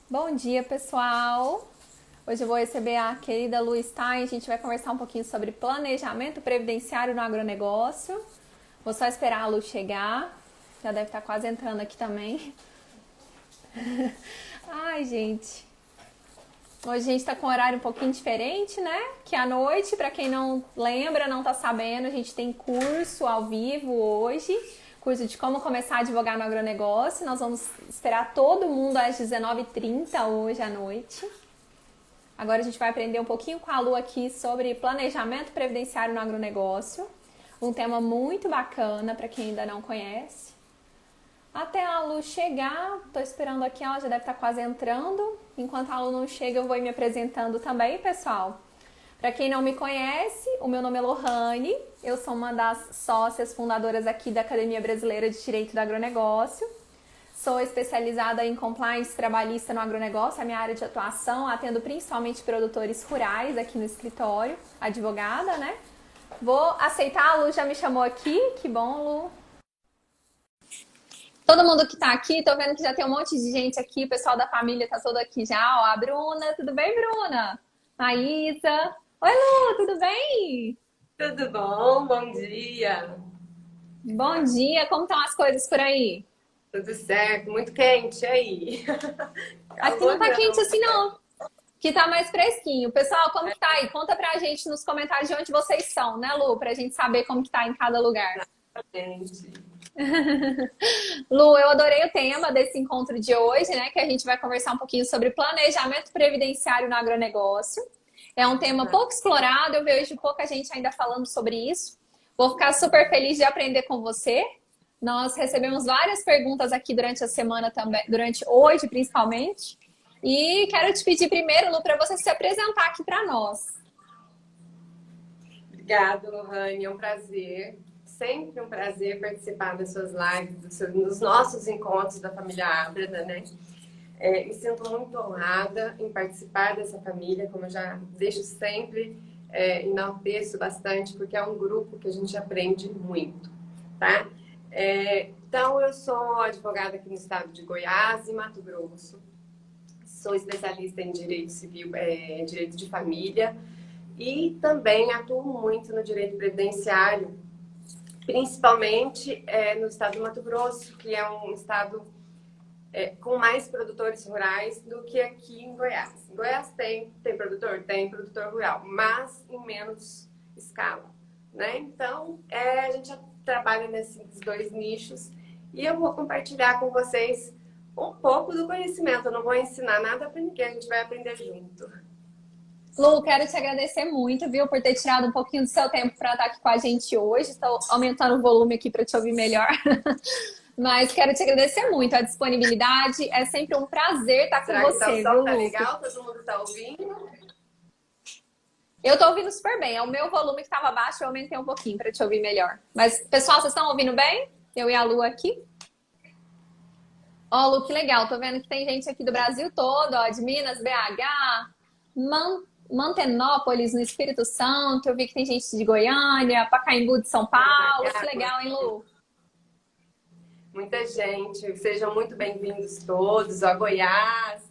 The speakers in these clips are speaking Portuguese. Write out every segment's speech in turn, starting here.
Bom dia, pessoal! Hoje eu vou receber a querida Lu Stein. A gente vai conversar um pouquinho sobre planejamento previdenciário no agronegócio. Vou só esperar a Lu chegar. Já deve estar quase entrando aqui também. Ai, gente. Hoje a gente está com um horário um pouquinho diferente, né? Que à noite, para quem não lembra, não tá sabendo, a gente tem curso ao vivo hoje. Curso de como começar a advogar no agronegócio. Nós vamos esperar todo mundo às 19h30 hoje à noite. Agora a gente vai aprender um pouquinho com a Lu aqui sobre planejamento previdenciário no agronegócio. Um tema muito bacana para quem ainda não conhece. Até a Lu chegar, tô esperando aqui, ela já deve estar quase entrando. Enquanto a Lu não chega, eu vou ir me apresentando também, pessoal. Para quem não me conhece, o meu nome é Lohane, eu sou uma das sócias fundadoras aqui da Academia Brasileira de Direito do Agronegócio. Sou especializada em compliance trabalhista no agronegócio, a minha área de atuação, atendo principalmente produtores rurais aqui no escritório, advogada, né? Vou aceitar, a Lu já me chamou aqui, que bom, Lu. Todo mundo que tá aqui, tô vendo que já tem um monte de gente aqui, o pessoal da família tá todo aqui já, ó, a Bruna, tudo bem, Bruna? A Isa. Oi, Lu, tudo bem? Tudo bom? Bom dia. Bom dia, como estão as coisas por aí? Tudo certo? Muito quente aí. Aqui não Calor tá quente não. assim, não. Que tá mais fresquinho. Pessoal, como que tá aí? Conta pra gente nos comentários de onde vocês são, né, Lu? Pra gente saber como que tá em cada lugar. Gente. Lu, eu adorei o tema desse encontro de hoje, né? Que a gente vai conversar um pouquinho sobre planejamento previdenciário no agronegócio. É um tema pouco explorado, eu vejo pouca gente ainda falando sobre isso. Vou ficar super feliz de aprender com você. Nós recebemos várias perguntas aqui durante a semana também, durante hoje principalmente. E quero te pedir primeiro, Lu, para você se apresentar aqui para nós. Obrigada, Lohane. É um prazer. Sempre um prazer participar das suas lives, dos nossos encontros da família Ábreda, né? Me sinto muito honrada em participar dessa família, como eu já deixo sempre, enalteço bastante, porque é um grupo que a gente aprende muito, tá? Então, eu sou advogada aqui no estado de Goiás e Mato Grosso. Sou especialista em direito civil, direito de família e também atuo muito no direito previdenciário, principalmente no estado do Mato Grosso, que é um estado com mais produtores rurais do que aqui em Goiás. Em Goiás tem produtor rural, mas em menos escala, né? Então, a gente trabalha nesses dois nichos e eu vou compartilhar com vocês um pouco do conhecimento. Eu não vou ensinar nada para ninguém, a gente vai aprender junto. Lu, quero te agradecer muito, viu, por ter tirado um pouquinho do seu tempo para estar aqui com a gente hoje. Estou aumentando o volume aqui para te ouvir melhor. Mas quero te agradecer muito a disponibilidade. É sempre um prazer estar com Será que o você, som viu, tá Lu? legal? Todo mundo tá ouvindo? Eu tô ouvindo super bem. É o meu volume que estava baixo, eu aumentei um pouquinho para te ouvir melhor. Mas, pessoal, vocês estão ouvindo bem? Eu e a Lu aqui. Ó, Lu, que legal. Tô vendo que tem gente aqui do Brasil todo, ó, de Minas, BH, Mantenópolis, no Espírito Santo. Eu vi que tem gente de Goiânia, Pacaembu de São Paulo. Que legal, hein, Lu? Muita gente. Sejam muito bem-vindos todos a Goiás.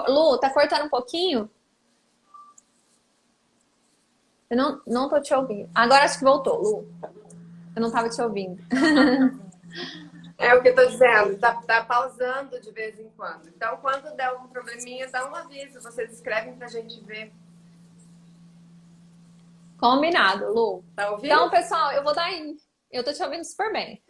Lu, tá cortando um pouquinho? Eu não tô te ouvindo. Agora acho que voltou, Lu. Eu não tava te ouvindo. É o que eu tô dizendo, tá pausando de vez em quando. Então, quando der algum probleminha, dá um aviso. Vocês escrevem pra gente ver. Combinado, Lu. Tá ouvindo? Então, pessoal, eu vou dar. Eu tô te ouvindo super bem.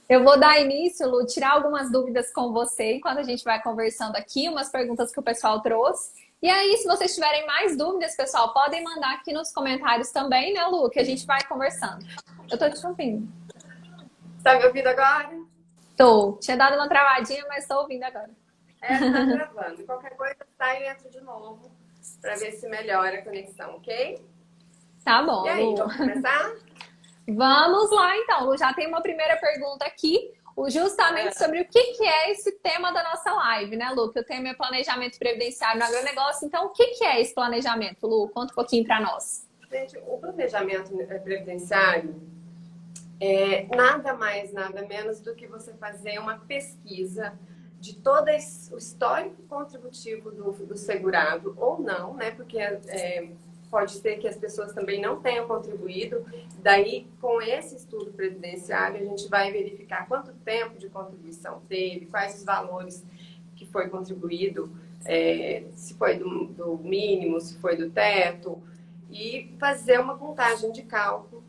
Eu vou dar início, Lu, tirar algumas dúvidas com você enquanto a gente vai conversando aqui, umas perguntas que o pessoal trouxe. E aí, se vocês tiverem mais dúvidas, pessoal, podem mandar aqui nos comentários também, né, Lu? Que a gente vai conversando. Eu tô te ouvindo. Tá me ouvindo agora? Tô. Tinha dado uma travadinha, mas tô ouvindo agora. Tá gravando. Qualquer coisa, sai e entra de novo pra ver se melhora a conexão, ok? Tá E bom, aí, Lu. vamos começar? Vamos lá, então. Lu, já tem uma primeira pergunta aqui. justamente sobre o que é esse tema da nossa live, né, Lu? Que o tema é planejamento previdenciário no agronegócio. Então, o que é esse planejamento, Lu? Conta um pouquinho para nós. Gente, o planejamento previdenciário é nada mais, nada menos do que você fazer uma pesquisa de todo o histórico contributivo do segurado, ou não, né? Porque pode ser que as pessoas também não tenham contribuído. Daí, com esse estudo previdenciário, a gente vai verificar quanto tempo de contribuição teve, quais os valores que foi contribuído, se foi do mínimo, se foi do teto, e fazer uma contagem de cálculo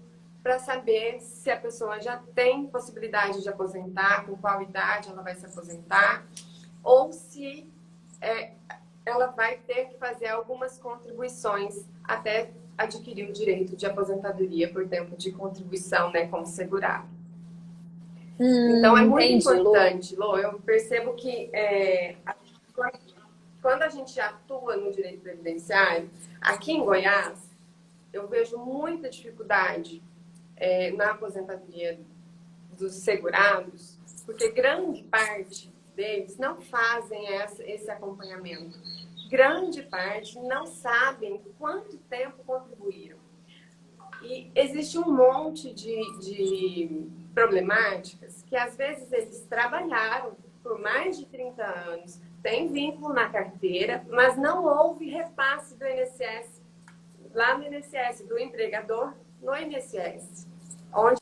para saber se a pessoa já tem possibilidade de aposentar, com qual idade ela vai se aposentar, ou se ela vai ter que fazer algumas contribuições até adquirir o direito de aposentadoria por tempo de contribuição, né, como segurado. Então, é muito importante, Lô, eu percebo que quando a gente atua no direito previdenciário, aqui em Goiás, eu vejo muita dificuldade na aposentadoria dos segurados, porque grande parte deles não fazem esse acompanhamento. Grande parte não sabem quanto tempo contribuíram. E existe um monte de problemáticas que, às vezes, eles trabalharam por mais de 30 anos, têm vínculo na carteira, mas não houve repasse do INSS, lá no INSS, do empregador no INSS, onde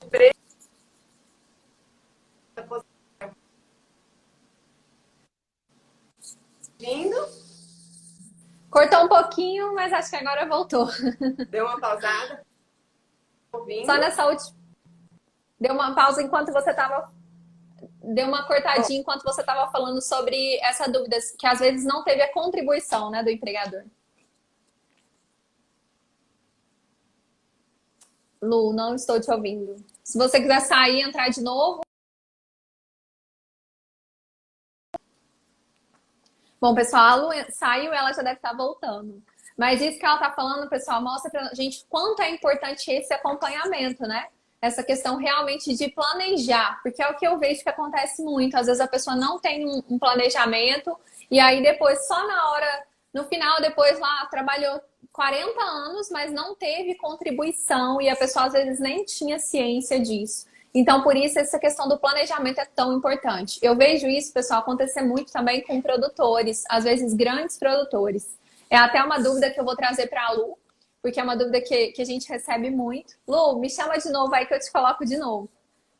vindo. Cortou um pouquinho, mas acho que agora voltou. Deu uma pausada. Ouvindo. Só nessa última. Deu uma pausa enquanto você estava. Deu uma cortadinha enquanto você estava falando sobre essa dúvida, que às vezes não teve a contribuição, né, do empregador. Lu, não estou te ouvindo. Se você quiser sair e entrar de novo. Bom, pessoal, a Lu saiu, ela já deve estar voltando. Mas isso que ela está falando, pessoal, mostra pra gente quanto é importante esse acompanhamento, né? Essa questão realmente de planejar, porque é o que eu vejo que acontece muito. Às vezes a pessoa não tem um planejamento e aí depois, só na hora, no final, depois lá, trabalhou 40 anos, mas não teve contribuição e a pessoa às vezes nem tinha ciência disso. Então, por isso, essa questão do planejamento é tão importante. Eu vejo isso, pessoal, acontecer muito também com produtores, às vezes grandes produtores. É até uma dúvida que eu vou trazer para a Lu, porque é uma dúvida que a gente recebe muito. Lu, me chama de novo aí que eu te coloco de novo.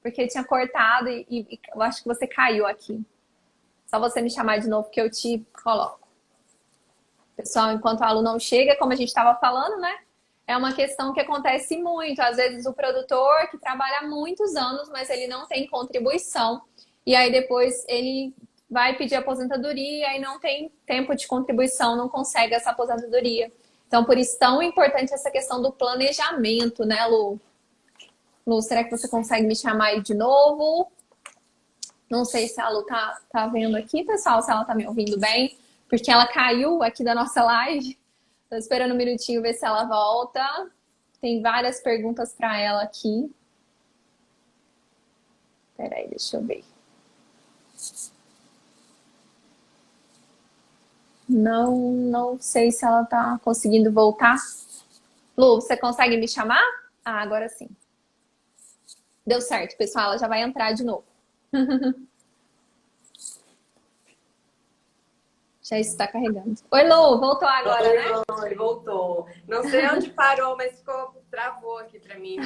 Porque eu tinha cortado e eu acho que você caiu aqui. Só você me chamar de novo que eu te coloco. Pessoal, enquanto a Lu não chega, como a gente estava falando, né? É uma questão que acontece muito. Às vezes o produtor que trabalha há muitos anos, mas ele não tem contribuição. E aí depois ele vai pedir aposentadoria e aí não tem tempo de contribuição, não consegue essa aposentadoria. Então, por isso, tão importante essa questão do planejamento, né, Lu? Lu, será que você consegue me chamar aí de novo? Não sei se a Lu tá vendo aqui, pessoal, se ela tá me ouvindo bem, porque ela caiu aqui da nossa live. Tô esperando um minutinho ver se ela volta. Tem várias perguntas para ela aqui. Peraí, deixa eu ver. Não sei se ela tá conseguindo voltar. Lu, você consegue me chamar? Ah, agora sim. Deu certo, pessoal. Ela já vai entrar de novo. Já está carregando. Oi, Lu, voltou agora, Oi, né? Oi, voltou. Não sei onde parou, mas travou aqui para mim.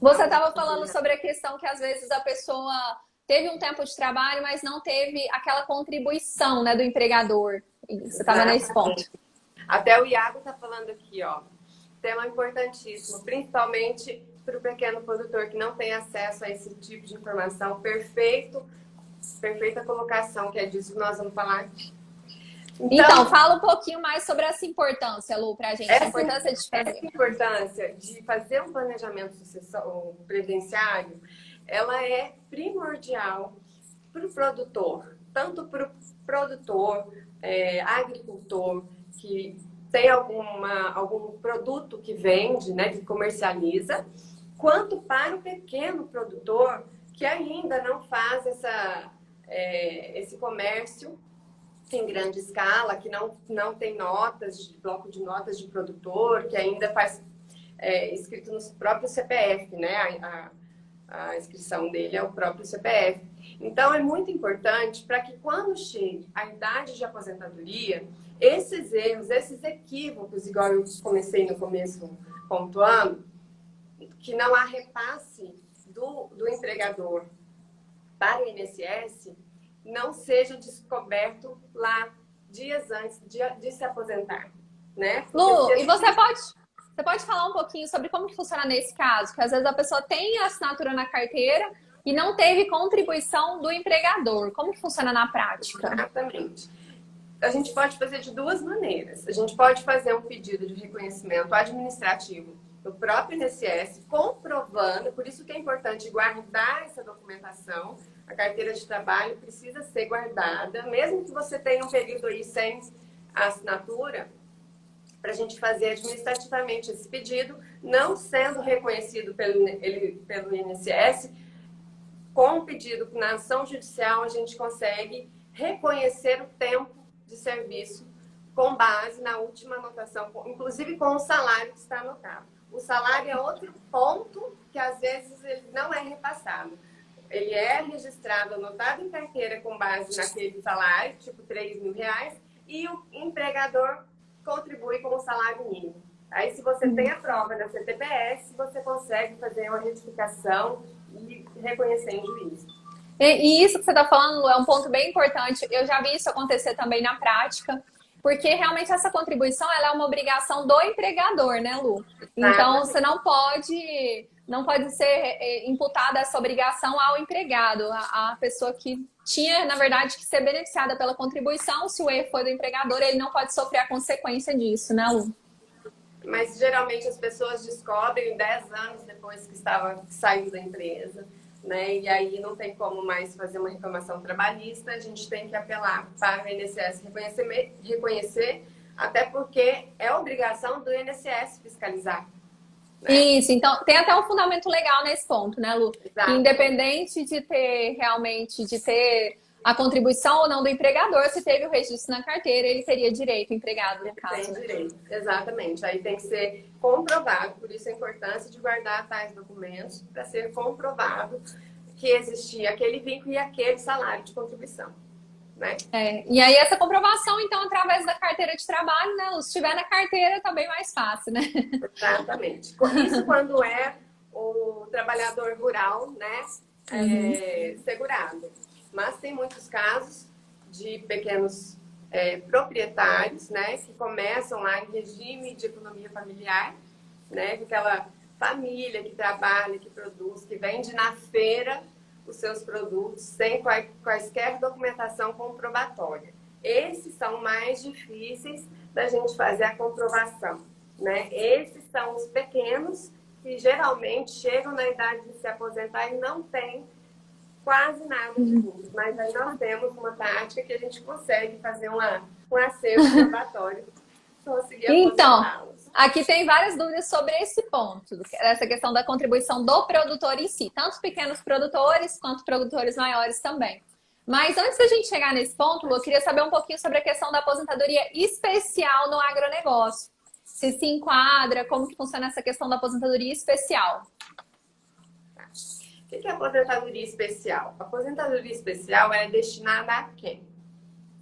Você estava falando sobre a questão que às vezes a pessoa teve um tempo de trabalho, mas não teve aquela contribuição, né, do empregador. Você estava nesse ponto. Até o Iago está falando aqui, ó. Tema importantíssimo, principalmente para o pequeno produtor que não tem acesso a esse tipo de informação. Perfeita colocação, que é disso que nós vamos falar. Então, fala um pouquinho mais sobre essa importância, Lu, para a gente. A importância de fazer. Essa importância de fazer um planejamento previdenciário, ela é primordial para o produtor, tanto para o produtor, agricultor, que tem algum produto que vende, né, que comercializa, quanto para o pequeno produtor que ainda não faz esse comércio em grande escala, que não tem bloco de notas de produtor, que ainda faz escrito no próprio CPF, né? A inscrição dele é o próprio CPF. Então, é muito importante para que quando chegue a idade de aposentadoria, esses erros, esses equívocos, igual eu comecei no começo pontuando, que não há repasse do empregador para o INSS, não seja descoberto lá dias antes de se aposentar, né? Lu, e você pode falar um pouquinho sobre como que funciona nesse caso? Que às vezes a pessoa tem a assinatura na carteira e não teve contribuição do empregador. Como que funciona na prática? Exatamente. A gente pode fazer de duas maneiras. A gente pode fazer um pedido de reconhecimento administrativo do próprio INSS, comprovando, por isso que é importante guardar essa documentação. A carteira de trabalho precisa ser guardada, mesmo que você tenha um período aí sem a assinatura, para a gente fazer administrativamente esse pedido, não sendo reconhecido pelo INSS, com o pedido na ação judicial, a gente consegue reconhecer o tempo de serviço com base na última anotação, inclusive com o salário que está anotado. O salário é outro ponto que às vezes ele não é repassado. Ele é registrado, anotado em carteira com base naquele salário, tipo R$3.000, e o empregador contribui com o salário mínimo. Aí, se você tem a prova da CTPS, você consegue fazer uma retificação e reconhecer em juízo. E isso que você está falando, Lu, é um ponto bem importante. Eu já vi isso acontecer também na prática, porque realmente essa contribuição ela é uma obrigação do empregador, né, Lu? Então, você não pode ser imputada essa obrigação ao empregado, a pessoa que tinha, na verdade, que ser beneficiada pela contribuição. Se o erro foi do empregador, ele não pode sofrer a consequência disso, né, Lu? Mas geralmente as pessoas descobrem 10 anos depois que saindo da empresa, né? E aí não tem como mais fazer uma reclamação trabalhista, a gente tem que apelar para o INSS reconhecer, até porque é obrigação do INSS fiscalizar. Né? Isso, então tem até um fundamento legal nesse ponto, né, Lu? Exato. Independente de ter a contribuição ou não do empregador, se teve o registro na carteira, ele teria direito, o empregado, no caso. Tem direito, exatamente. Aí tem que ser comprovado, por isso a importância de guardar tais documentos, para ser comprovado que existia aquele vínculo e aquele salário de contribuição. Né? E aí essa comprovação, então, através da carteira de trabalho, né, Lu? Se estiver na carteira, tá bem mais fácil, né? Exatamente. Isso quando é o trabalhador rural, né, segurado. Mas tem muitos casos de pequenos proprietários, né, que começam lá em regime de economia familiar, né, com aquela família que trabalha, que produz, que vende na feira os seus produtos sem quaisquer documentação comprobatória. Esses são mais difíceis da gente fazer a comprovação, né? Esses são os pequenos que geralmente chegam na idade de se aposentar e não têm quase nada de lucro, mas aí nós temos uma tática que a gente consegue fazer um acervo probatório. Então, aqui tem várias dúvidas sobre esse ponto, essa questão da contribuição do produtor em si, tanto pequenos produtores quanto produtores maiores também. Mas antes da gente chegar nesse ponto, Lu, eu queria saber um pouquinho sobre a questão da aposentadoria especial no agronegócio. Se enquadra, como que funciona essa questão da aposentadoria especial? O que é aposentadoria especial? A aposentadoria especial é destinada a quem?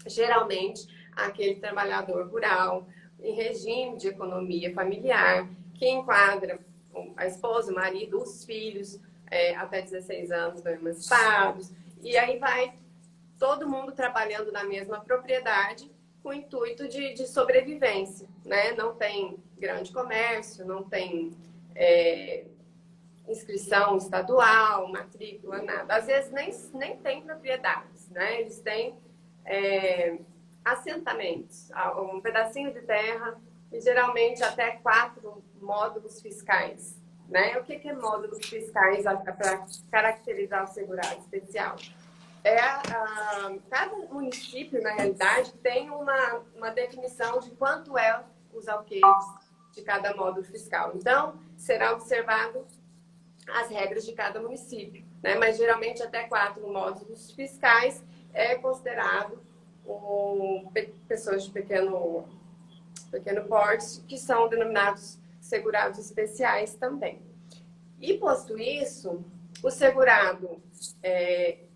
Geralmente, aquele trabalhador rural, em regime de economia familiar, que enquadra a esposa, o marido, os filhos, até 16 anos emancipados, e aí vai todo mundo trabalhando na mesma propriedade com o intuito de sobrevivência, né? Não tem grande comércio, não tem inscrição estadual, matrícula, nada. Às vezes nem tem propriedades, né? Eles têm assentamentos, um pedacinho de terra e geralmente até 4 módulos fiscais, né? O que é módulos fiscais para caracterizar o segurado especial? Cada município, na realidade, tem uma definição de quanto é os alqueires de cada módulo fiscal. Então, será observado as regras de cada município. né? Mas geralmente até 4 módulos fiscais é considerado pessoas de pequeno porte, que são denominados segurados especiais também. E posto isso, o segurado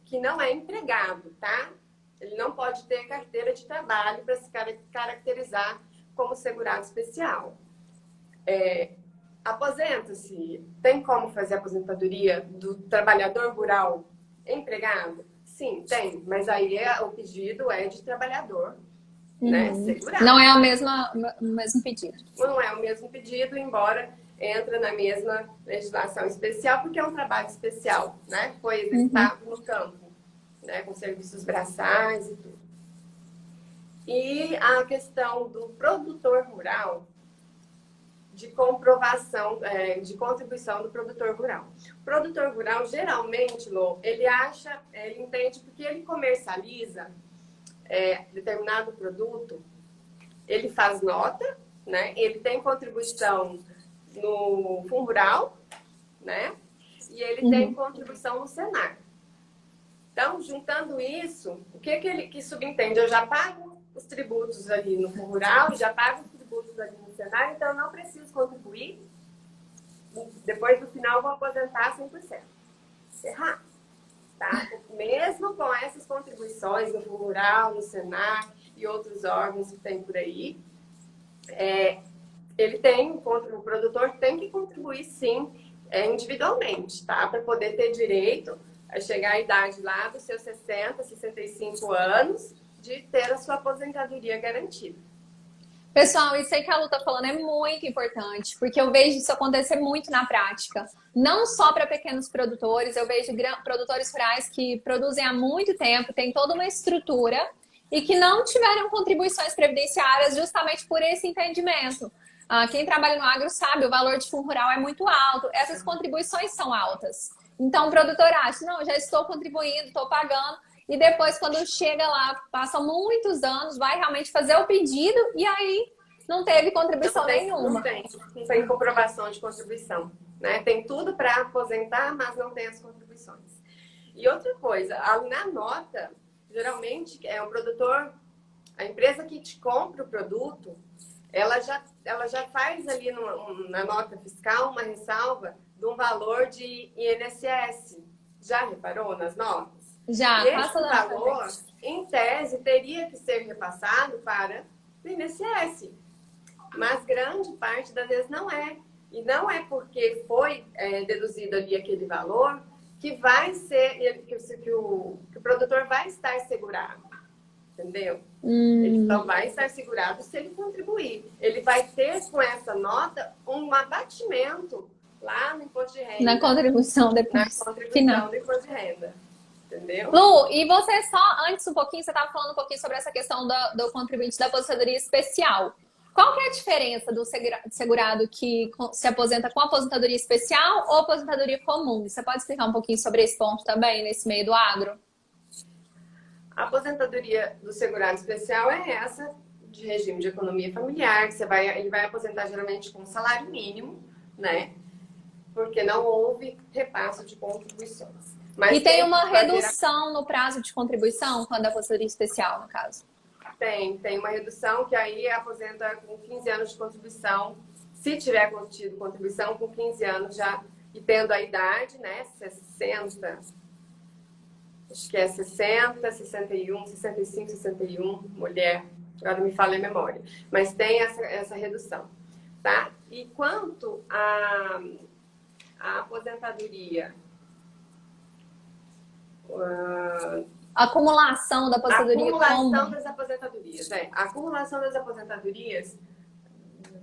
que não é empregado, tá? Ele não pode ter carteira de trabalho para se caracterizar como segurado especial. Aposenta-se. Tem como fazer a aposentadoria do trabalhador rural empregado? Sim, tem. Mas aí o pedido é de trabalhador, né? Segurado. Não é o mesmo pedido. Não é o mesmo pedido, embora entra na mesma legislação especial, porque é um trabalho especial, né? Foi executado no campo, né? Com serviços braçais e tudo. E a questão do produtor rural, de comprovação, de contribuição do produtor rural. O produtor rural, geralmente, Lô, ele entende, porque ele comercializa determinado produto, ele faz nota, né? Ele tem contribuição no Fundo Rural, né? E ele tem contribuição no Senar. Então, juntando isso, o que ele que subentende? Eu já pago os tributos ali no Fundo Rural, já pago os tributos ali no Senar, então eu não preciso contribuir. Depois do final, eu vou aposentar 100%. Errado. Tá? Mesmo com essas contribuições no Fundo Rural, no Senar e outros órgãos que tem por aí, o produtor tem que contribuir sim, individualmente, tá? Para poder ter direito a chegar à idade lá dos seus 60, 65 anos, de ter a sua aposentadoria garantida. Pessoal, isso aí que a Lu tá falando é muito importante, porque eu vejo isso acontecer muito na prática. Não só para pequenos produtores, eu vejo produtores rurais que produzem há muito tempo, tem toda uma estrutura e que não tiveram contribuições previdenciárias justamente por esse entendimento. Quem trabalha no agro sabe, o valor de fundo rural é muito alto, essas contribuições são altas. Então o produtor acha, não, já estou contribuindo, estou pagando, e depois quando chega lá, passam muitos anos, vai realmente fazer o pedido e aí não teve contribuição nenhuma. Não tem comprovação de contribuição, né? Tem tudo para aposentar, mas não tem as contribuições. E outra coisa, na nota, geralmente é um produtor, a empresa que te compra o produto, ela já faz ali na nota fiscal uma ressalva de um valor de INSS. Já reparou nas notas? Já, e esse valor, em tese, teria que ser repassado para o INSS. Mas grande parte das vezes não é. E não é porque foi deduzido ali aquele valor que vai ser, que o produtor vai estar segurado. Entendeu? Ele só vai estar segurado se ele contribuir. Ele vai ter com essa nota um abatimento lá no imposto de renda. Na contribuição depois. Na contribuição do imposto de renda. Entendeu? Lu, e você só, antes um pouquinho, você estava falando um pouquinho sobre essa questão do contribuinte da aposentadoria especial. Qual que é a diferença do segurado que se aposenta com aposentadoria especial ou aposentadoria comum? Você pode explicar um pouquinho sobre esse ponto também, nesse meio do agro? A aposentadoria do segurado especial é essa, de regime de economia familiar, que ele vai aposentar geralmente com salário mínimo, né? Porque não houve repasse de contribuições. Mas e tem uma redução no prazo de contribuição quando a aposentadoria especial, no caso? Tem uma redução que aí aposenta com 15 anos de contribuição. Se tiver tido contribuição, com 15 anos já, e tendo a idade, né? 60, acho que é 60, 61, 65, 61, mulher, agora me falha a memória. Mas tem essa redução, tá? E quanto à aposentadoria... acumulação da aposentadoria. Acumulação das aposentadorias. A acumulação das aposentadorias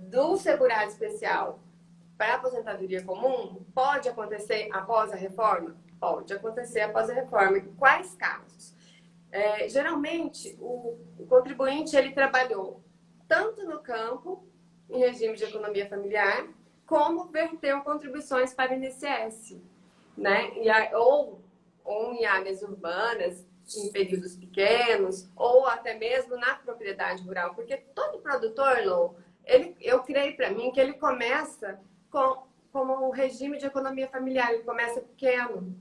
do segurado especial para a aposentadoria comum pode acontecer após a reforma? Pode acontecer após a reforma. Em quais casos? Geralmente, o contribuinte ele trabalhou tanto no campo, em regime de economia familiar, como verteu contribuições para o INSS, né? Ou em áreas urbanas, em períodos pequenos, ou até mesmo na propriedade rural. Porque todo produtor, Lô, eu creio para mim que ele começa como um regime de economia familiar, ele começa pequeno.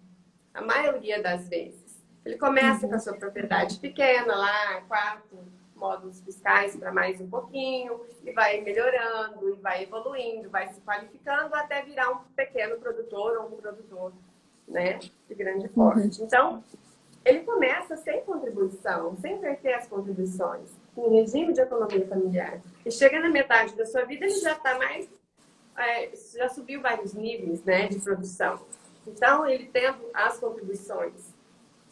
A maioria das vezes. Ele começa com a sua propriedade pequena lá, 4 módulos fiscais para mais um pouquinho, e vai melhorando, e vai evoluindo, vai se qualificando até virar um pequeno produtor ou um produtor, né, de grande porte. Então, ele começa sem contribuição, sem perder as contribuições, em regime de economia familiar. E chega na metade da sua vida, ele já está mais, já subiu vários níveis, né, de produção. Então, ele tendo as contribuições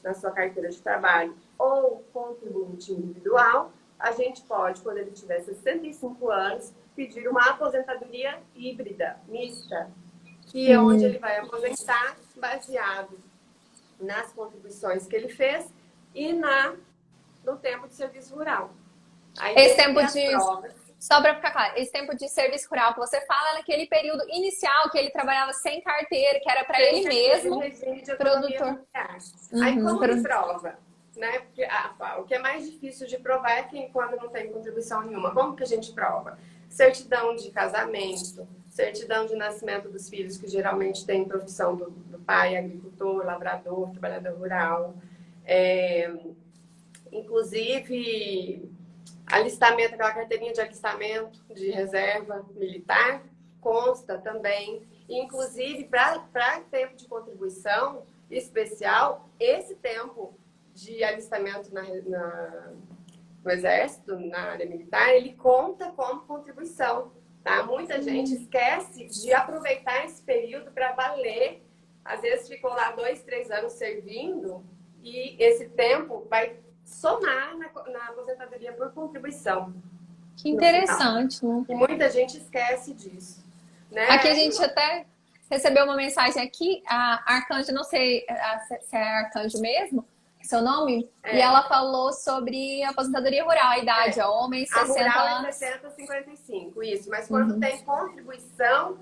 na sua carteira de trabalho ou contribuinte individual, a gente pode, quando ele tiver 65 anos, pedir uma aposentadoria híbrida, mista, que é onde ele vai aposentar baseado nas contribuições que ele fez e no tempo de serviço rural. Aí Esse tempo de... provas. Só para ficar claro, esse tempo de serviço rural que você fala é naquele período inicial que ele trabalhava sem carteira, que era para ele mesmo, produtor. Aí como que prova? Né? Porque, o que é mais difícil de provar é que quando não tem contribuição nenhuma. Como que a gente prova? Certidão de casamento, certidão de nascimento dos filhos, que geralmente tem profissão do pai, agricultor, lavrador, trabalhador rural. Inclusive, alistamento, aquela carteirinha de alistamento de reserva militar, consta também. Inclusive, para tempo de contribuição especial, esse tempo de alistamento no Exército, na área militar, ele conta como contribuição. Tá? Muita gente esquece de aproveitar esse período para valer. Às vezes ficou lá 2, 3 anos servindo e esse tempo vai somar na aposentadoria por contribuição. Que interessante, né? E muita gente esquece disso. Né? Aqui a gente até recebeu uma mensagem aqui, a Arcanjo, não sei se é Arcanjo mesmo, seu nome, e ela falou sobre aposentadoria rural, a idade, homem, 60 rural anos. É 60 a 55, isso. Mas quando tem contribuição,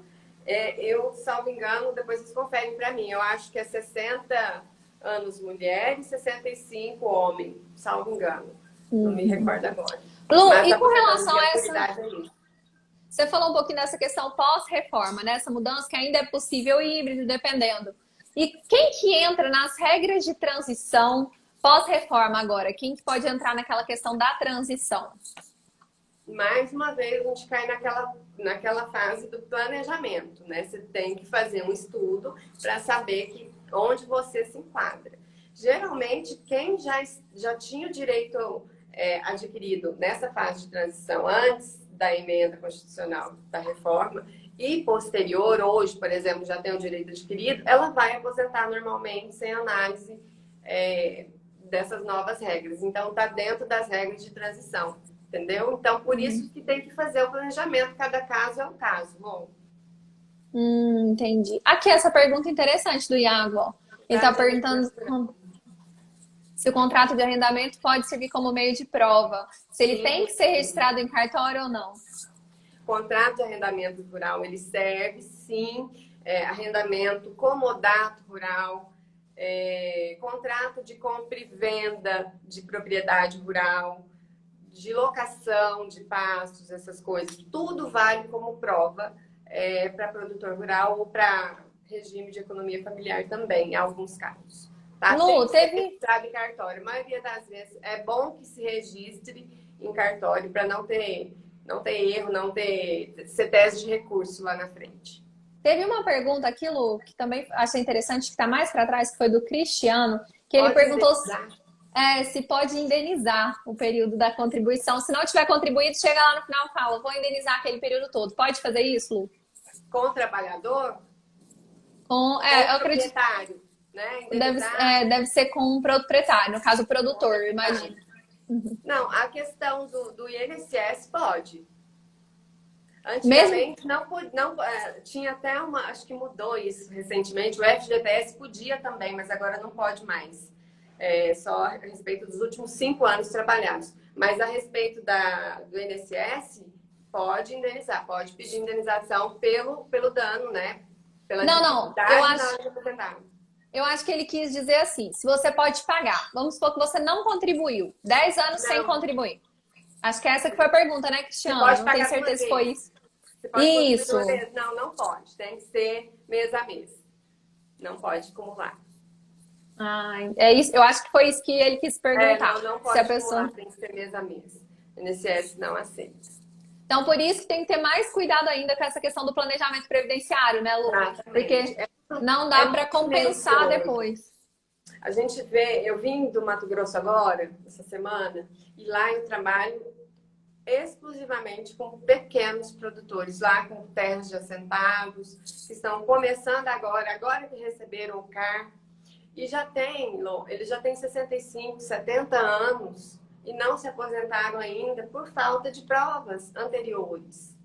eu, salvo engano, depois vocês conferem para mim, eu acho que é 60 anos mulher e 65 homem, salvo engano. Não me recordo agora. Lu, mas e com relação a essa... É você falou um pouquinho dessa questão pós-reforma, né? Essa mudança que ainda é possível híbrido, dependendo. E quem que entra nas regras de transição pós-reforma agora? Quem que pode entrar naquela questão da transição? Mais uma vez, a gente cai naquela fase do planejamento, né? Você tem que fazer um estudo para saber onde você se enquadra. Geralmente, quem já tinha o direito adquirido nessa fase de transição antes da emenda constitucional da reforma e posterior, hoje, por exemplo, já tem o direito adquirido, ela vai aposentar normalmente sem análise dessas novas regras. Então, está dentro das regras de transição, entendeu? Então, por isso que tem que fazer o planejamento, cada caso é um caso. Bom. Entendi. Aqui, essa pergunta interessante do Iago, ó. Ele está perguntando se o contrato de arrendamento pode servir como meio de prova, se ele tem que ser registrado em cartório ou não. Contrato de arrendamento rural, ele serve, sim, arrendamento, comodato rural, contrato de compra e venda de propriedade rural, de locação de pastos, essas coisas. Tudo vale como prova para produtor rural ou para regime de economia familiar também, em alguns casos. Tá? Lu, teve registrado em cartório. A maioria das vezes é bom que se registre em cartório para não ter erro, não ter tese de recurso lá na frente. Teve uma pergunta aqui, Lu, que também achei interessante, que está mais para trás, que foi do Cristiano, que ele perguntou se pode indenizar o período da contribuição. Se não tiver contribuído, chega lá no final e fala, vou indenizar aquele período todo. Pode fazer isso, Lu? Com o trabalhador? Com o proprietário, né? Deve ser com o proprietário, no caso o produtor, imagina. Não, a questão do INSS pode. Antigamente não tinha até acho que mudou isso recentemente. O FGTS podia também, mas agora não pode mais. Só a respeito dos últimos 5 anos trabalhados. Mas a respeito do INSS, pode indenizar, pode pedir indenização pelo dano, né? Pela eu acho que ele quis dizer assim, se você pode pagar, vamos supor que você não contribuiu, 10 anos sem contribuir. Acho que essa que foi a pergunta, né, Cristiano? Não tenho certeza se foi isso. Isso. Não pode. Tem que ser mês a mês. Não pode acumular. Ah, é isso. Eu acho que foi isso que ele quis perguntar. Não Se a pode pessoa... acumular, tem que ser mês a mês. O INSS não aceita. Então, por isso que tem que ter mais cuidado ainda com essa questão do planejamento previdenciário, né, Lu? Exatamente. Porque não É dá para multimês compensar hoje. depois. A gente vê, eu vim do Mato Grosso agora, essa semana, e lá eu trabalho exclusivamente com pequenos produtores, lá com terras de assentados, que estão começando agora que receberam o CAR, e eles já têm 65, 70 anos e não se aposentaram ainda por falta de provas anteriores,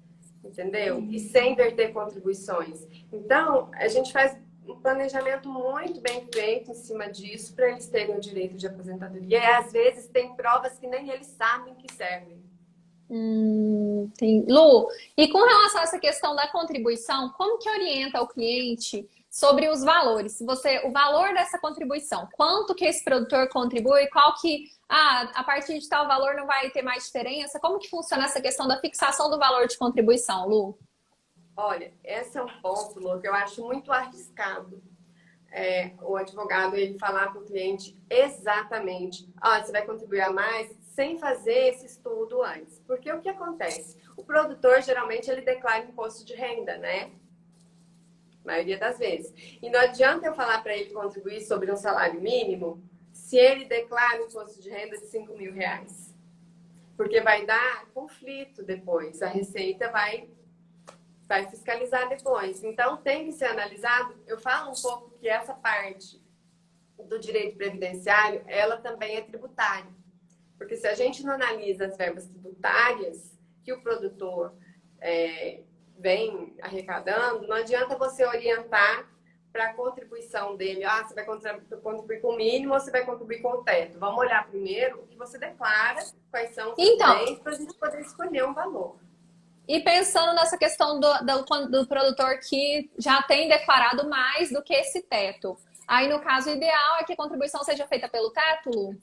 entendeu? E sem verter contribuições. Então, a gente faz um planejamento muito bem feito em cima disso para eles terem o direito de aposentadoria. E às vezes tem provas que nem eles sabem que servem. Tem. Lu, e com relação a essa questão da contribuição, como que orienta o cliente sobre os valores? Se você, o valor dessa contribuição, quanto que esse produtor contribui, qual que, a partir de tal valor não vai ter mais diferença? Como que funciona essa questão da fixação do valor de contribuição, Lu? Olha, esse é um ponto, Lu, que eu acho muito arriscado. O advogado ele falar para o cliente exatamente, você vai contribuir a mais sem fazer esse estudo antes. Porque o que acontece? O produtor geralmente ele declara imposto de renda, né? Maioria das vezes. E não adianta eu falar para ele contribuir sobre um salário mínimo se ele declara imposto de renda de R$ 5.000. Porque vai dar conflito depois. A Receita vai fiscalizar depois. Então, tem que ser analisado. Eu falo um pouco que essa parte do direito previdenciário, ela também é tributária. Porque se a gente não analisa as verbas tributárias que o produtor vem arrecadando, não adianta você orientar para a contribuição dele. Você vai contribuir com o mínimo ou você vai contribuir com o teto? Vamos olhar primeiro o que você declara, quais são os seus bens, para a gente poder escolher um valor. E pensando nessa questão do produtor que já tem declarado mais do que esse teto. Aí, no caso, o ideal é que a contribuição seja feita pelo teto, Lu?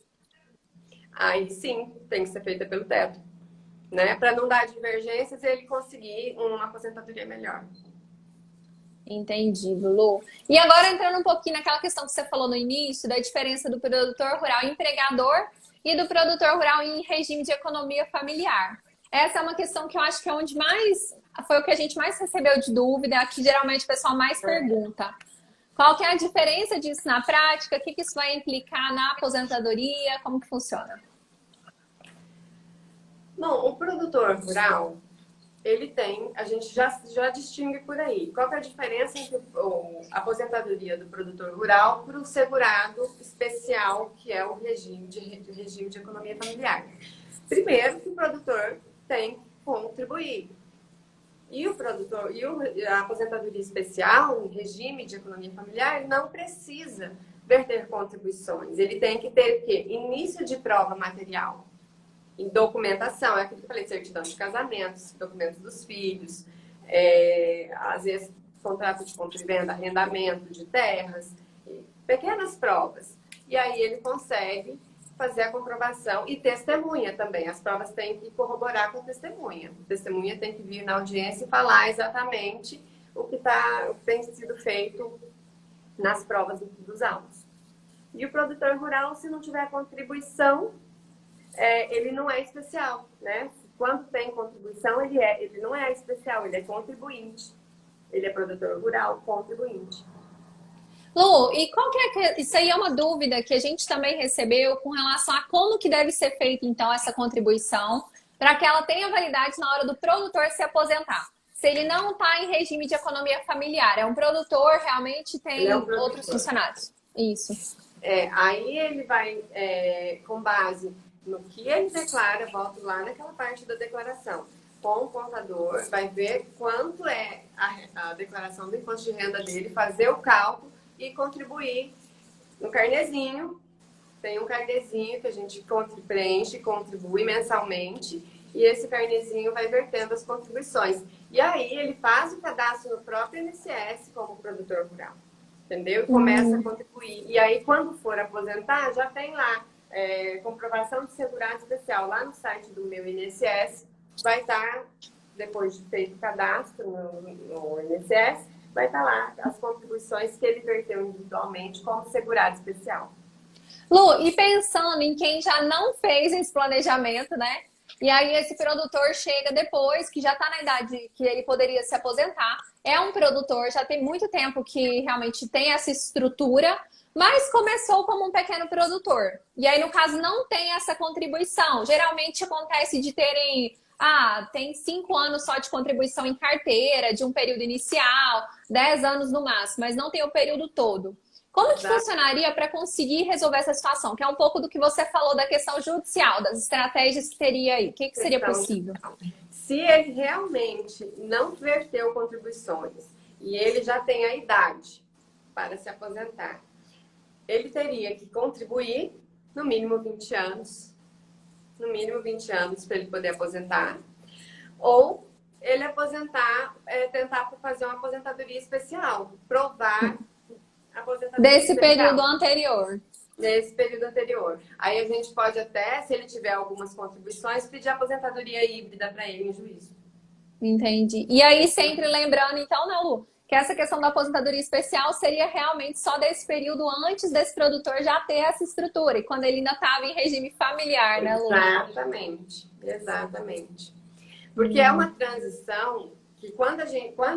Aí sim, tem que ser feita pelo teto, né? Para não dar divergências e ele conseguir uma aposentadoria melhor. Entendi, Lu. E agora entrando um pouquinho naquela questão que você falou no início, da diferença do produtor rural empregador e do produtor rural em regime de economia familiar. Essa é uma questão que eu acho que é onde mais foi o que a gente mais recebeu de dúvida, que geralmente o pessoal mais pergunta. Qual que é a diferença disso na prática? O que isso vai implicar na aposentadoria? Como que funciona? Bom, o produtor rural, ele tem, a gente já distingue por aí. Qual que é a diferença entre a aposentadoria do produtor rural para o segurado especial, que é o regime de economia familiar? Primeiro, que o produtor tem que contribuir. E o produtor, a aposentadoria especial, em regime de economia familiar, ele não precisa verter contribuições. Ele tem que ter o quê? Início de prova material. Em documentação, é aquilo que eu falei, certidão de casamentos, documentos dos filhos, às vezes contrato de compra e venda, arrendamento de terras, pequenas provas. E aí ele consegue fazer a comprovação e testemunha também. As provas têm que corroborar com a testemunha. A testemunha tem que vir na audiência e falar exatamente o que tem sido feito nas provas dos autos. E o produtor rural, se não tiver contribuição, ele não é especial, né? Quando tem contribuição, ele não é especial, ele é contribuinte. Ele é produtor rural, contribuinte. Lu, e qual que é, isso aí é uma dúvida que a gente também recebeu com relação a como que deve ser feita, então, essa contribuição para que ela tenha validade na hora do produtor se aposentar. Se ele não está em regime de economia familiar, é um produtor, realmente tem outros funcionários. Isso. Aí ele vai, com base no que ele declara, volto lá naquela parte da declaração, com o contador, vai ver quanto é a declaração do imposto de renda dele, fazer o cálculo e contribuir no carnezinho. Tem um carnezinho que a gente preenche e contribui mensalmente, e esse carnezinho vai vertendo as contribuições. E aí ele faz o cadastro no próprio INSS como produtor rural, entendeu? E começa a contribuir. E aí, quando for aposentar, já tem lá comprovação de segurado especial lá no site do meu INSS. Vai estar, depois de feito o cadastro no INSS, vai estar lá as contribuições que ele verteu individualmente como segurado especial. Lu, e pensando em quem já não fez esse planejamento, né? E aí esse produtor chega depois, que já está na idade que ele poderia se aposentar. É um produtor, já tem muito tempo que realmente tem essa estrutura, mas começou como um pequeno produtor. E aí, no caso, não tem essa contribuição. Geralmente acontece de terem, tem 5 anos só de contribuição em carteira, de um período inicial, 10 anos no máximo, mas não tem o período todo. Como que funcionaria para conseguir resolver essa situação? Que é um pouco do que você falou da questão judicial, das estratégias que teria aí. O que seria possível? Se ele realmente não verteu contribuições e ele já tem a idade para se aposentar, ele teria que contribuir no mínimo 20 anos. No mínimo 20 anos para ele poder aposentar. Ou ele aposentar, tentar fazer uma aposentadoria especial. Provar a aposentadoria Desse especial. período anterior. Nesse período anterior. Aí a gente pode até, se ele tiver algumas contribuições, pedir aposentadoria híbrida para ele em juízo. Entendi. E aí, sempre lembrando, então, né, Lu, que essa questão da aposentadoria especial seria realmente só desse período antes desse produtor já ter essa estrutura, e quando ele ainda estava em regime familiar, né, Lu? Exatamente, exatamente. Porque é uma transição que quando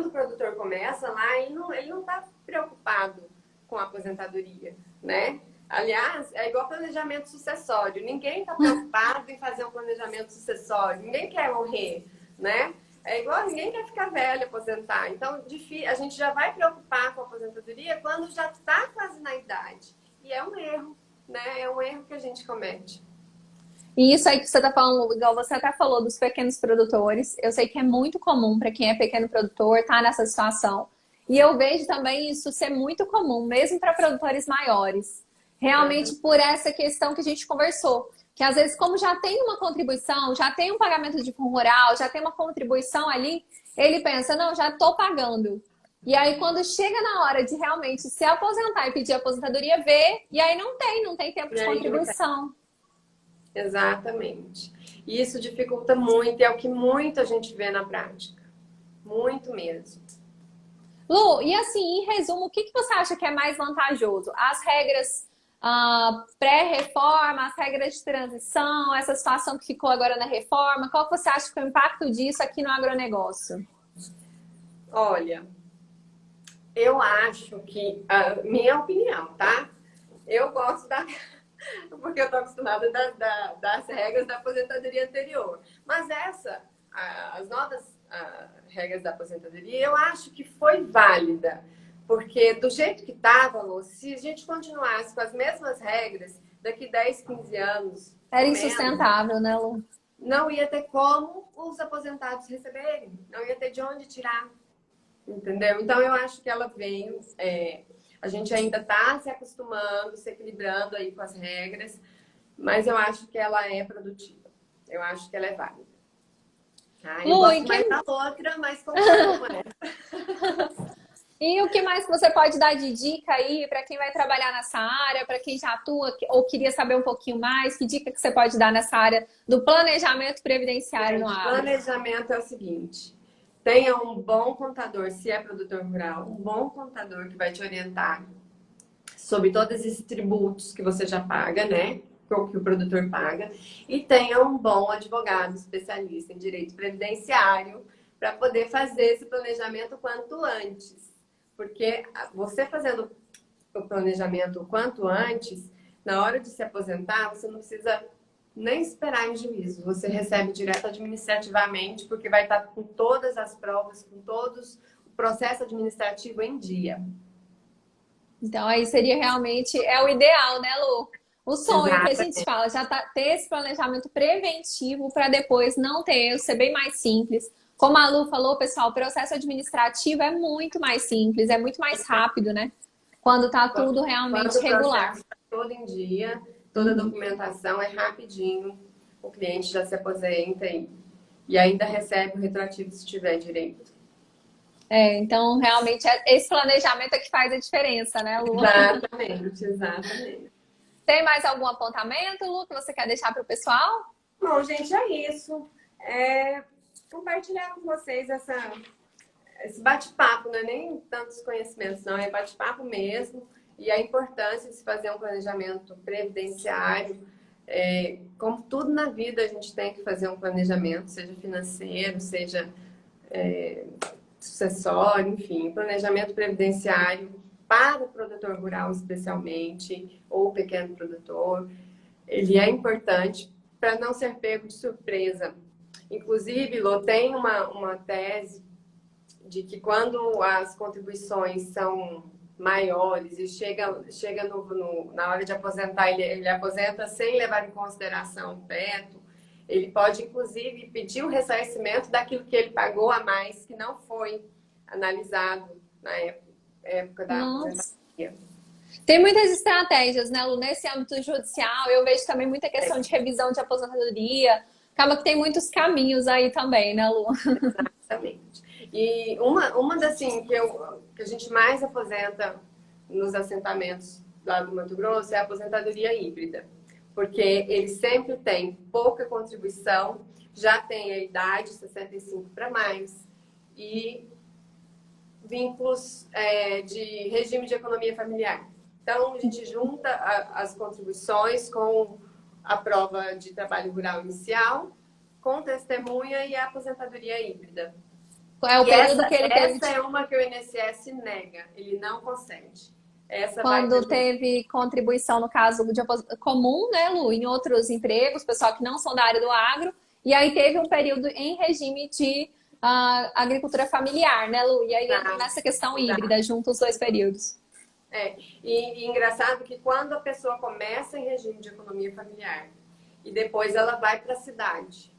o produtor começa lá, ele não está preocupado com a aposentadoria, né? Aliás, é igual planejamento sucessório. Ninguém está preocupado em fazer um planejamento sucessório. Ninguém quer morrer, né? É igual ninguém quer ficar velho, aposentar. Então, a gente já vai preocupar com a aposentadoria quando já está quase na idade. E é um erro, né? É um erro que a gente comete. E isso aí que você está falando, igual você até falou dos pequenos produtores, eu sei que é muito comum para quem é pequeno produtor estar nessa situação. E eu vejo também isso ser muito comum, mesmo para produtores maiores. Realmente por essa questão que a gente conversou. Que às vezes, como já tem uma contribuição, já tem um pagamento de fundo rural, já tem uma contribuição ali, ele pensa, não, já estou pagando. E aí, quando chega na hora de realmente se aposentar e pedir aposentadoria, vê, e aí não tem tempo de contribuição. Exatamente. E isso dificulta muito, é o que muita gente vê na prática. Muito mesmo. Lu, e assim, em resumo, o que você acha que é mais vantajoso? As regras pré-reforma, as regras de transição, essa situação que ficou agora na reforma, qual você acha que é o impacto disso aqui no agronegócio? Olha, eu acho que, minha opinião, tá? Eu gosto porque eu estou acostumada das regras da aposentadoria anterior. Mas as novas regras da aposentadoria, eu acho que foi válida. Porque do jeito que estava, Lu, se a gente continuasse com as mesmas regras, daqui 10, 15 anos... Era insustentável, né, Lu? Não ia ter como os aposentados receberem. Não ia ter de onde tirar. Entendeu? Então, eu acho que ela veio... a gente ainda está se acostumando, se equilibrando aí com as regras, mas eu acho que ela é produtiva. Eu acho que ela é válida. Eu gosto mais da outra, mas concordo com essa. E o que mais que você pode dar de dica aí para quem vai trabalhar nessa área, para quem já atua ou queria saber um pouquinho mais? Que dica que você pode dar nessa área do planejamento previdenciário no agro? Planejamento é o seguinte: tenha um bom contador, se é produtor rural, um bom contador que vai te orientar sobre todos esses tributos que você já paga, né? Que o produtor paga. E tenha um bom advogado especialista em direito previdenciário para poder fazer esse planejamento quanto antes. Porque você fazendo o planejamento o quanto antes, na hora de se aposentar, você não precisa nem esperar em juízo. Você recebe direto administrativamente, porque vai estar com todas as provas, com todos o processo administrativo em dia. Então, aí seria realmente, o ideal, né, Lu? O sonho que a gente fala, já ter esse planejamento preventivo para depois não ter erro, ser bem mais simples. Como a Lu falou, pessoal, o processo administrativo é muito mais simples, é muito mais rápido, né? Quando tá tudo realmente regular. Quando o processo tá todo em dia, toda a documentação é rapidinho, o cliente já se aposenta e ainda recebe o retroativo se tiver direito. Então realmente esse planejamento é que faz a diferença, né, Lu? Exatamente. Tem mais algum apontamento, Lu, que você quer deixar para o pessoal? Bom, gente, é isso. Compartilhar com vocês esse bate-papo, não é nem tantos conhecimentos, não, é bate-papo mesmo. E a importância de se fazer um planejamento previdenciário. Como tudo na vida, a gente tem que fazer um planejamento, seja financeiro, seja sucessório, enfim, planejamento previdenciário para o produtor rural especialmente, ou o pequeno produtor. Ele é importante para não ser pego de surpresa. Inclusive, Lô, tem uma tese de que quando as contribuições são maiores e chega na hora de aposentar, ele aposenta sem levar em consideração o teto, ele pode, inclusive, pedir o ressarcimento daquilo que ele pagou a mais, que não foi analisado na época da aposentadoria. Tem muitas estratégias, né, Lu? Nesse âmbito judicial, eu vejo também muita questão de revisão de aposentadoria. Acaba que tem muitos caminhos aí também, né, Lu? Exatamente. E uma das, assim, que a gente mais aposenta nos assentamentos lá do Mato Grosso é a aposentadoria híbrida. Porque ele sempre tem pouca contribuição, já tem a idade 65 para mais e vínculos de regime de economia familiar. Então, a gente junta as contribuições com a prova de trabalho rural inicial, com testemunha e a aposentadoria híbrida. É o período que ele teve. Essa é uma que o INSS nega, ele não concede. Quando teve contribuição, no caso comum, né, Lu, em outros empregos, pessoal que não são da área do agro, e aí teve um período em regime de agricultura familiar, né, Lu? E aí entra nessa questão híbrida, junto os dois períodos. E engraçado que quando a pessoa começa em regime de economia familiar e depois ela vai para a cidade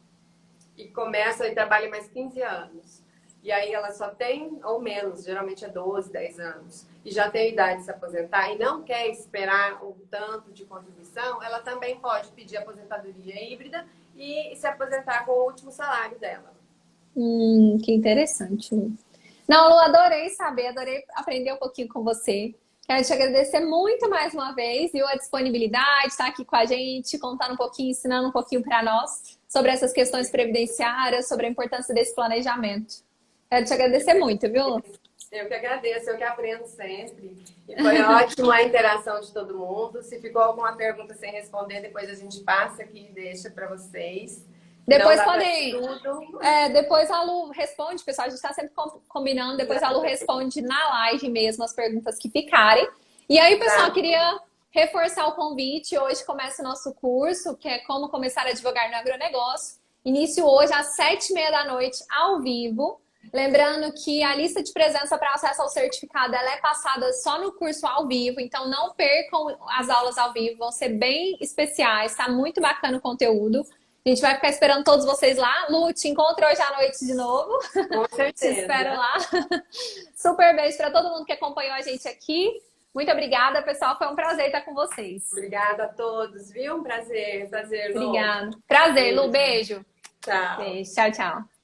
e começa e trabalha mais 15 anos, e aí ela só tem, ou menos, geralmente é 12, 10 anos, e já tem a idade de se aposentar e não quer esperar um tanto de contribuição, ela também pode pedir aposentadoria híbrida e se aposentar com o último salário dela. Que interessante. Não, Lu, adorei saber, adorei aprender um pouquinho com você. Quero te agradecer muito mais uma vez, viu, a disponibilidade, estar aqui com a gente, contando um pouquinho, ensinando um pouquinho para nós sobre essas questões previdenciárias, sobre a importância desse planejamento. Quero te agradecer muito, viu, Lu? Eu que agradeço, eu que aprendo sempre. E foi ótimo a interação de todo mundo. Se ficou alguma pergunta sem responder, depois a gente passa aqui e deixa para vocês. Depois podem. Depois a Lu responde, pessoal. A gente está sempre combinando. Depois a Lu responde na live mesmo as perguntas que ficarem. E aí, pessoal, queria reforçar o convite. Hoje começa o nosso curso, que é Como Começar a Advogar no Agronegócio. Início hoje às 7h30 da noite, ao vivo. Lembrando que a lista de presença para acesso ao certificado ela é passada só no curso ao vivo, então não percam as aulas ao vivo, vão ser bem especiais, tá muito bacana o conteúdo. A gente vai ficar esperando todos vocês lá. Lu, te encontro hoje à noite de novo. Com certeza. Te espero lá. Super beijo para todo mundo que acompanhou a gente aqui. Muito obrigada, pessoal. Foi um prazer estar com vocês. Obrigada a todos, viu? Um prazer, Lu. Obrigada. Prazer, Lu. Beijo. Tchau. Beijo. Tchau, tchau.